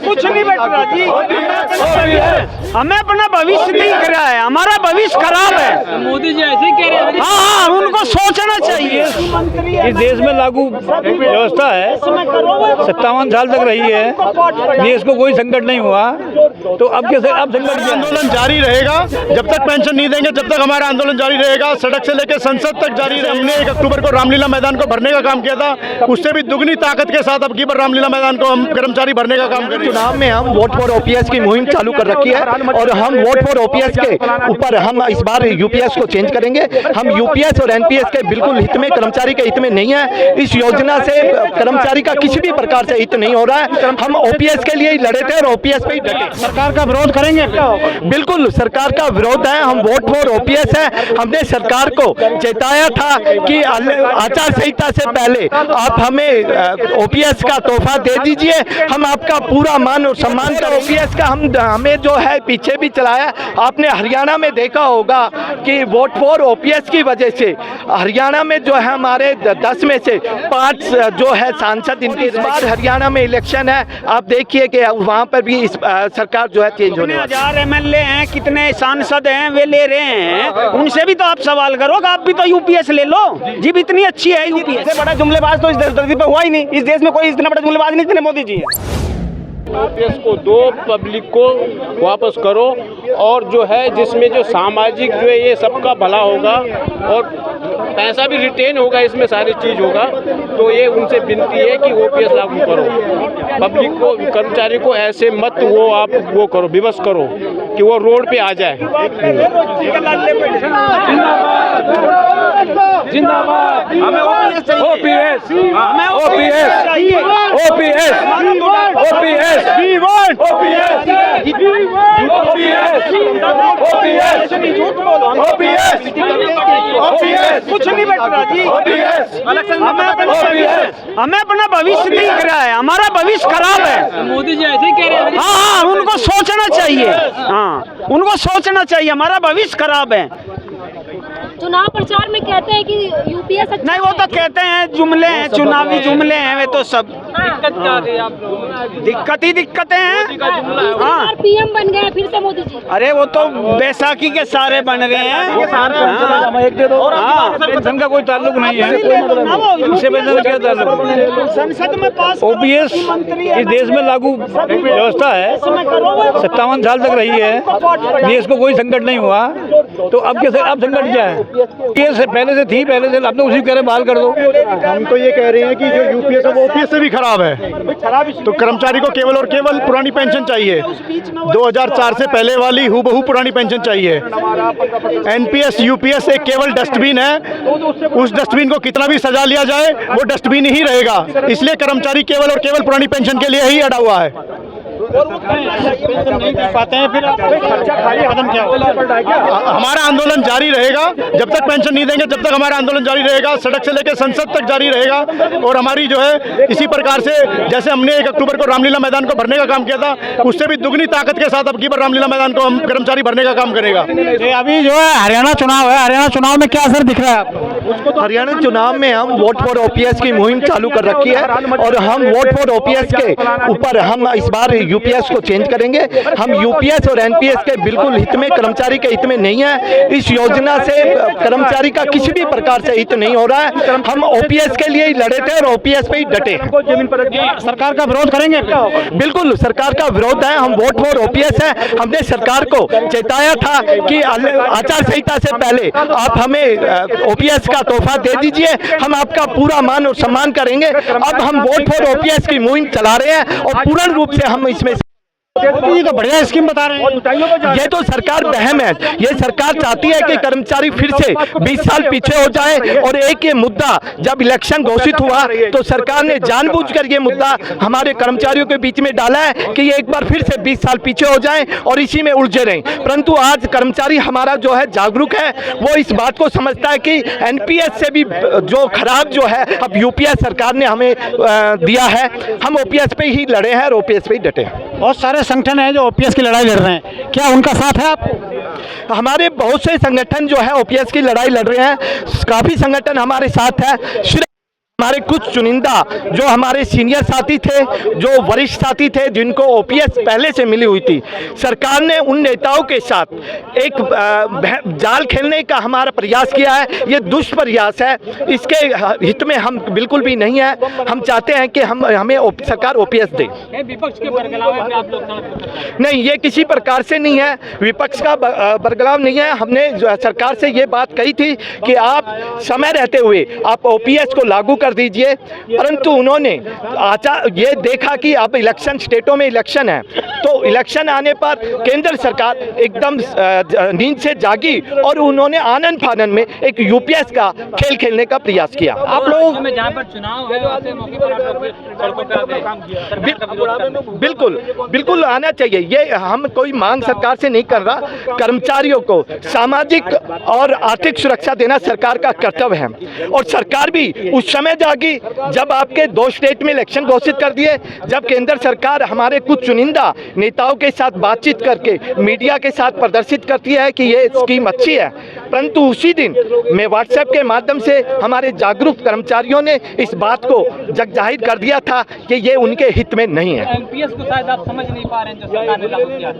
कुछ नहीं बैठ रहा जी। हमें अपना भविष्य दिख रहा है, हमारा भविष्य खराब है। मोदी जी ऐसे ही कह रहे हैं। हाँ, उनको सोचना चाहिए। इस देश में लागू व्यवस्था है 57 साल तक रही है, देश को कोई संकट नहीं हुआ, तो अब संकट आंदोलन जारी रहेगा जब तक पेंशन नहीं देंगे, जब तक हमारा आंदोलन जारी रहेगा। सड़क से लेकर संसद तक जारी रहेगा। हमने 1 अक्टूबर को रामलीला मैदान को भरने का काम किया था, उससे भी दुगनी ताकत के साथ अब की बार रामलीला मैदान को हम कर्मचारी भरने का काम करेंगे। चुनाव में हम वोट फॉर ओपीएस की मुहिम चालू कर रखी है और हम वोट फॉर ओपीएस के ऊपर हम इस बार यूपीएस को चेंज करेंगे। हम यूपीएस और एनपीएस के बिल्कुल हित में, कर्मचारी के हित में नहीं है। इस योजना से कर्मचारी का किसी भी प्रकार से हित नहीं हो रहा है। हम ओपीएस के लिए ही लड़े थे और ओपीएस पे ही डटे। सरकार का विरोध करेंगे? बिल्कुल सरकार का विरोध है। हम वोट फॉर ओपीएस है। हमने सरकार को चेताया था कि आचार संहिता से पहले आप हमें ओपीएस का तोहफा दे दीजिए, हम आपका पूरा मान और सम्मान का ओपीएस का हमें जो है पीछे भी चलाया। आपने हरियाणा में देखा होगा कि वोट फॉर ओपीएस की वजह से हरियाणा में जो है हमारे 10 में से 5 जो है सांसद इनकी। इस बार हरियाणा में इलेक्शन है, आप देखिए कि वहाँ पर भी इस सरकार जो है चेंज होने वाली है। 1000 एमएलए हैं, कितने सांसद हैं, वे ले रहे हैं, उनसे भी तो आप सवाल करो कि आप भी तो यूपीएस ले लो जी, इतनी अच्छी है यूपीएस। इससे बड़ा जुमलेबाज तो इस धरती पे हुआ ही नहीं। इस देश में कोई इतना बड़ा जुमलेबाज नहीं जितने मोदी जी हैं। ओपीएस को दो, पब्लिक को वापस करो, और जो है जिसमें जो सामाजिक जो है ये सबका भला होगा और पैसा भी रिटेन होगा, इसमें सारी चीज़ होगा। तो ये उनसे विनती है कि ओपीएस लागू करो, पब्लिक को, कर्मचारी को ऐसे मत आप वो करो, विवश करो कि वो रोड पे आ जाए। जिंदाबाद, हमें ओपीएस चाहिए, ओपीएस, हमें ओपीएस चाहिए, OPS, OPS, we want OPS, OPS, OPS, OPS, कुछ नहीं बैठ रहा जी। हमें अपना भविष्य दिख रहा है, हमारा भविष्य खराब है। मोदी जी ऐसे ही कह रहे हैं। हाँ, उनको सोचना चाहिए। हाँ, उनको सोचना चाहिए, हमारा भविष्य खराब है। चुनाव प्रचार में कहते हैं कि यूपीएस अच्छा नहीं, वो तो कहते हैं जुमले हैं, चुनावी जुमले हैं, वे तो सब दिक्कत क्या है आप लोग? दिक्कतें हैं। हाँ, पीएम बन गए फिर से मोदी जी। अरे वो तो बैसाखी के सारे बन रहे हैं। एक दे दो। पेंशन का कोई ताल्लुक नहीं है, इससे पेंशन का क्या ताल्लुक? संसद में पास ओपीएस इस देश में लागू व्यवस्था है 57 साल तक रही है, देश को कोई संकट नहीं हुआ, तो अब संकट क्या है? ये पहले से थी, पहले से अब तो उसी तरह बहाल कर दो। हम तो ये कह रहे हैं कि जो यूपीएस है वो ओपीएस से भी खराब है, तो कर्मचारी को केवल और केवल पुरानी पेंशन चाहिए। 2004 से पहले वाली हूबहू पुरानी पेंशन चाहिए। एनपीएस यूपीएस एक केवल डस्टबिन है, उस डस्टबिन को कितना भी सजा लिया जाए वो डस्टबिन ही रहेगा। इसलिए कर्मचारी केवल और केवल पुरानी पेंशन के लिए ही अड़ा हुआ है। नहीं पाते हैं, फिर खर्चा खाली खत्म क्या होगा? हमारा आंदोलन जारी रहेगा जब तक पेंशन नहीं देंगे, जब तक हमारा आंदोलन जारी रहेगा। सड़क से लेकर संसद तक जारी रहेगा और हमारी जो है इसी प्रकार से, जैसे हमने 1 अक्टूबर को रामलीला मैदान को भरने का काम किया था, उससे भी दुगनी ताकत के साथ अब की बार रामलीला मैदान को हम कर्मचारी भरने का काम करेगा। अभी जो है हरियाणा चुनाव है, हरियाणा चुनाव में क्या असर दिख रहा है आपको? हरियाणा चुनाव में हम वोट फॉर ओपीएस की मुहिम चालू कर रखी है और हम वोट फॉर ओपीएस के ऊपर हम इस बार यूपीएस को चेंज करेंगे। हम यूपीएस और एनपीएस के बिल्कुल हित में, कर्मचारी के हित में नहीं है। इस योजना से कर्मचारी का किसी भी प्रकार से हित नहीं हो रहा है। हम ओपीएस के लिए ही लड़े थे और ओपीएस पे ही डटे। सरकार का विरोध करेंगे? बिल्कुल सरकार का विरोध है। हम वोट फॉर ओपीएस है। हमने सरकार को चेताया था कि आचार संहिता से पहले आप हमें ओपीएस का तोहफा दे दीजिए, हम आपका पूरा मान और सम्मान करेंगे। अब हम वोट फॉर ओपीएस की मुहिम चला रहे हैं और पूर्ण रूप से हम इसमें ये तो बढ़िया स्कीम बता रहे हैं। ये तो सरकार बहम है। ये सरकार चाहती है कि कर्मचारी फिर से 20 साल पीछे हो जाए और एक ये मुद्दा जब इलेक्शन घोषित हुआ तो सरकार ने जानबूझकर ये मुद्दा हमारे कर्मचारियों के बीच में डाला है कि ये एक बार फिर से 20 साल पीछे हो जाएं और इसी में उलझे रहें। परंतु आज कर्मचारी हमारा जो है जागरूक है, वो इस बात को समझता है कि एनपीएस से भी जो खराब जो है अब यूपीएस सरकार ने हमें दिया है। हम ओपीएस पे ही लड़े हैं और ओपीएस पे ही डटे हैं। बहुत सारे संगठन हैं जो ओपीएस की लड़ाई लड़ रहे हैं, क्या उनका साथ है आप? हमारे बहुत से संगठन जो है ओपीएस की लड़ाई लड़ रहे हैं, काफ़ी संगठन हमारे साथ है। हमारे कुछ चुनिंदा जो हमारे सीनियर साथी थे, जो वरिष्ठ साथी थे, जिनको ओपीएस पहले से मिली हुई थी, सरकार ने उन नेताओं के साथ एक जाल खेलने का हमारा प्रयास किया है। ये दुष्प्रयास है, इसके हित में हम बिल्कुल भी नहीं है। हम चाहते हैं कि हमें सरकार ओपीएस दे। विपक्ष के बरगलाव है, आप लोग नहीं, ये किसी प्रकार से नहीं है, विपक्ष का बरगलाव नहीं है। हमने सरकार से ये बात कही थी कि आप समय रहते हुए आप ओपीएस को लागू कर दीजिए, परंतु उन्होंने ये देखा कि अब इलेक्शन, स्टेटों में इलेक्शन है, तो इलेक्शन आने पर केंद्र सरकार एकदम नींद से जागी और उन्होंने आनन फानन में एक यूपीएस का खेल खेलने का प्रयास किया। आप लोग में जहाँ पर चुनाव है वैसे मौके पर सड़कों पे आते बिल्कुल बिल्कुल आना चाहिए। ये हम कोई मांग सरकार से नहीं कर रहा, कर्मचारियों को सामाजिक और आर्थिक सुरक्षा देना सरकार का कर्तव्य है, और सरकार भी उस समय जागी जब आपके 2 स्टेट में इलेक्शन घोषित कर दिए, जब केंद्र सरकार हमारे कुछ चुनिंदा नेताओं के साथ बातचीत करके मीडिया के साथ प्रदर्शित करती है कि ये स्कीम अच्छी है, परंतु उसी दिन मैं व्हाट्सएप के माध्यम से हमारे जागरूक कर्मचारियों ने इस बात को जगजाहिर कर दिया था कि ये उनके हित में नहीं है। एनपीएस को शायद आप समझ नहीं पा रहे हैं जो सरकार ने लागू किया।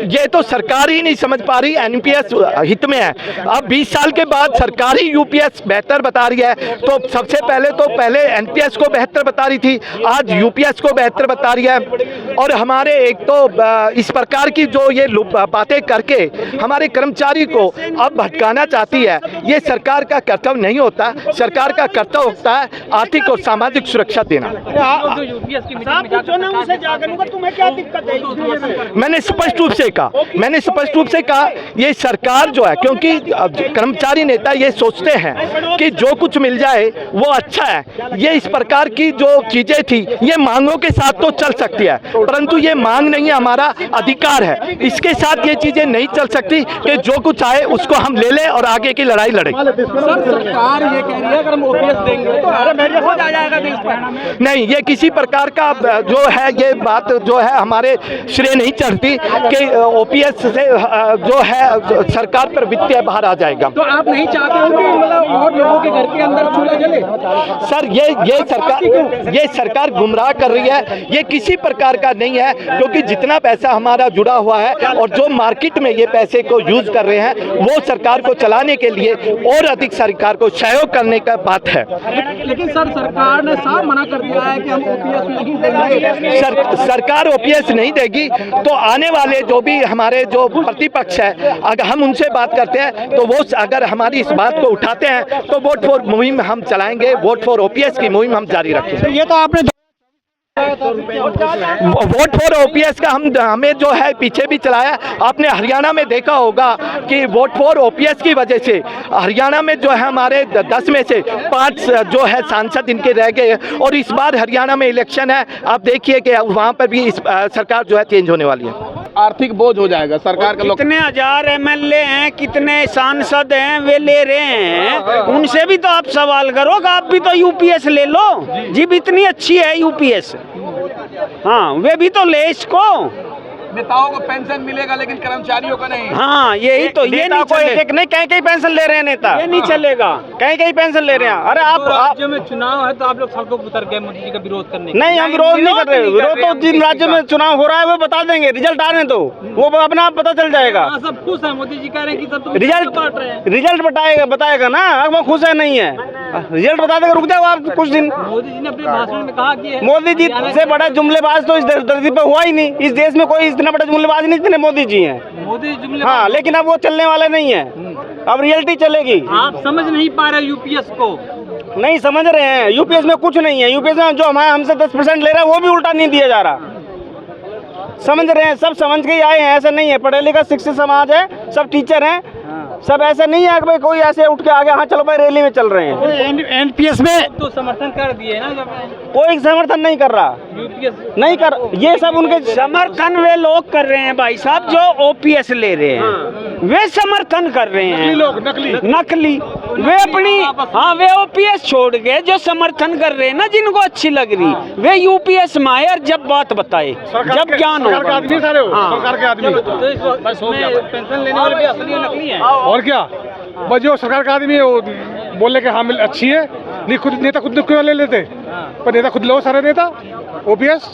ये तो सरकार ही नहीं समझ पा रही एनपीएस हित में है। अब 20 साल के बाद सरकार ही यूपीएस बेहतर बता रही है, तो सबसे पहले एनपीएस को बेहतर बता रही थी, आज यूपीएस को बेहतर बता रही है। और हमारे एक तो इस प्रकार की जो ये बातें करके हमारे कर्मचारी को अब भटकाना चाहती है, ये सरकार का कर्तव्य नहीं होता। सरकार का कर्तव्य होता है आर्थिक और सामाजिक सुरक्षा देना। तुम्हें क्या दिक्कत है? मैंने स्पष्ट रूप से कहा ये सरकार जो है, क्योंकि कर्मचारी नेता ये सोचते हैं कि जो कुछ मिल जाए वो अच्छा है। ये इस प्रकार की जो चीजें थी ये मांगों के साथ तो चल सकती है, परंतु ये मांग नहीं है, हमारा अधिकार है। इसके साथ ये चीजें नहीं चल सकती कि जो कुछ आए उसको हम ले लें और आगे की लड़ाई लड़ें। सर, सरकार ये कह रही है अगर हम ओपीएस देंगे तो हो जाएगा देश पर। नहीं, ये किसी प्रकार का जो है ये बात जो है हमारे श्रेय नहीं चढ़ती कि ओपीएस से जो है सरकार पर वित्तीय भार आ जाएगा। तो आप नहीं चाहते हो कि मतलब और लोगों के घर के अंदर चूल्हा जले? सर, ये सरकार गुमराह कर रही है। ये किसी प्रकार का नहीं है, क्योंकि जितना पैसा हमारा जुड़ा हुआ है और जो मार्केट में ये पैसे को यूज कर रहे हैं वो सरकार को चलाने के लिए और अधिक सरकार को सहयोग करने का बात है। लेकिन सर, सरकार ने साफ मना कर दिया है कि हम ओपीएस नहीं देंगे। सरकार ओपीएस नहीं देगी तो आने वाले जो भी हमारे जो प्रतिपक्ष है, अगर हम उनसे बात करते हैं तो वो अगर हमारी इस बात को उठाते हैं तो वोट फॉर मुहिम हम चलाएंगे, वोट फॉर ओपीएस की मुहिम हम जारी रखेंगे। ये तो आपने वोट फॉर ओपीएस का हमें जो है पीछे भी चलाया। आपने हरियाणा में देखा होगा कि वोट फॉर ओपीएस की वजह से हरियाणा में जो है हमारे 10 में से 5 जो है सांसद इनके रह गए, और इस बार हरियाणा में इलेक्शन है, आप देखिए कि वहाँ पर भी इस सरकार जो है चेंज होने वाली है। आर्थिक बोझ हो जाएगा सरकार का। कितने हजार एमएलए हैं, कितने सांसद हैं, वे ले रहे हैं, उनसे भी तो आप सवाल करो कि आप भी तो यूपीएस ले लो जी, इतनी अच्छी है यूपीएस। हाँ, वे भी तो ले इसको। नेताओं को पेंशन मिलेगा लेकिन कर्मचारियों को नहीं। हाँ, यही तो, ये नहीं चलेगा। एक नहीं, कहीं पेंशन ले रहे हैं नेता, ये नहीं चलेगा, कहीं पेंशन ले रहे हैं। अरे आप राज्य में चुनाव है तो आप लोग सड़कों पर उतर गए मोदी जी का विरोध करने। नहीं, हम विरोध नहीं कर रहे। विरोध तो जिन राज्यों में चुनाव हो रहा है वो बता देंगे, रिजल्ट आ रहे हैं तो वो अपना आप पता चल जाएगा। सब खुश है, मोदी जी कह रहे हैं कि सब रिजल्ट बताएगा ना। अब वो खुश है नहीं है, रिजल्ट बता देगा, रुक जाओ आप कुछ दिन। मोदी जी ने अपने भाषण में कहा कि मोदी जी से बड़ा जुमलेबाज तो इस धरती पर हुआ ही नहीं। इस देश में कोई इतना बड़ा जुमलेबाज नहीं जितने मोदी जी हैं। मोदी जुमले, हाँ, लेकिन अब वो चलने वाले नहीं है, अब रियलिटी चलेगी। आप समझ नहीं पा रहे यूपीएस को? नहीं समझ रहे हैं, यूपीएस में कुछ नहीं है। यूपीएस में जो हमारे हमसे 10% ले रहा है वो भी उल्टा नहीं दिया जा रहा। समझ रहे हैं, सब समझ के ही आए हैं, ऐसा नहीं है। पढ़े लिखा शिक्षित समाज है, सब टीचर हैं, सब ऐसे नहीं है कि भाई कोई ऐसे उठ के आ गया हाँ चलो भाई रैली में चल रहे हैं। एनपीएस में तो समर्थन कर दिए ना, कोई समर्थन नहीं कर रहा, यूपीएस नहीं कर, ये सब उनके समर्थन वे लोग कर रहे हैं भाई साहब जो ओपीएस ले रहे हैं, वे समर्थन कर रहे हैं। नकली वे अपनी, हाँ, वे ओपीएस छोड़ के जो समर्थन कर रहे हैं ना, जिनको अच्छी लग रही, वे यूपीएस में आए और जब बात बताए, जब ज्ञान हो। सरकार के आदमी तो पेंशन लेने वाले भी असली नकली है। और क्या, बस जो सरकार का आदमी है वो बोले कि हाँ मिल अच्छी है, नहीं खुद नेता खुद क्यों ले लेते, पर नेता खुद लो सारे नेता ओपीएस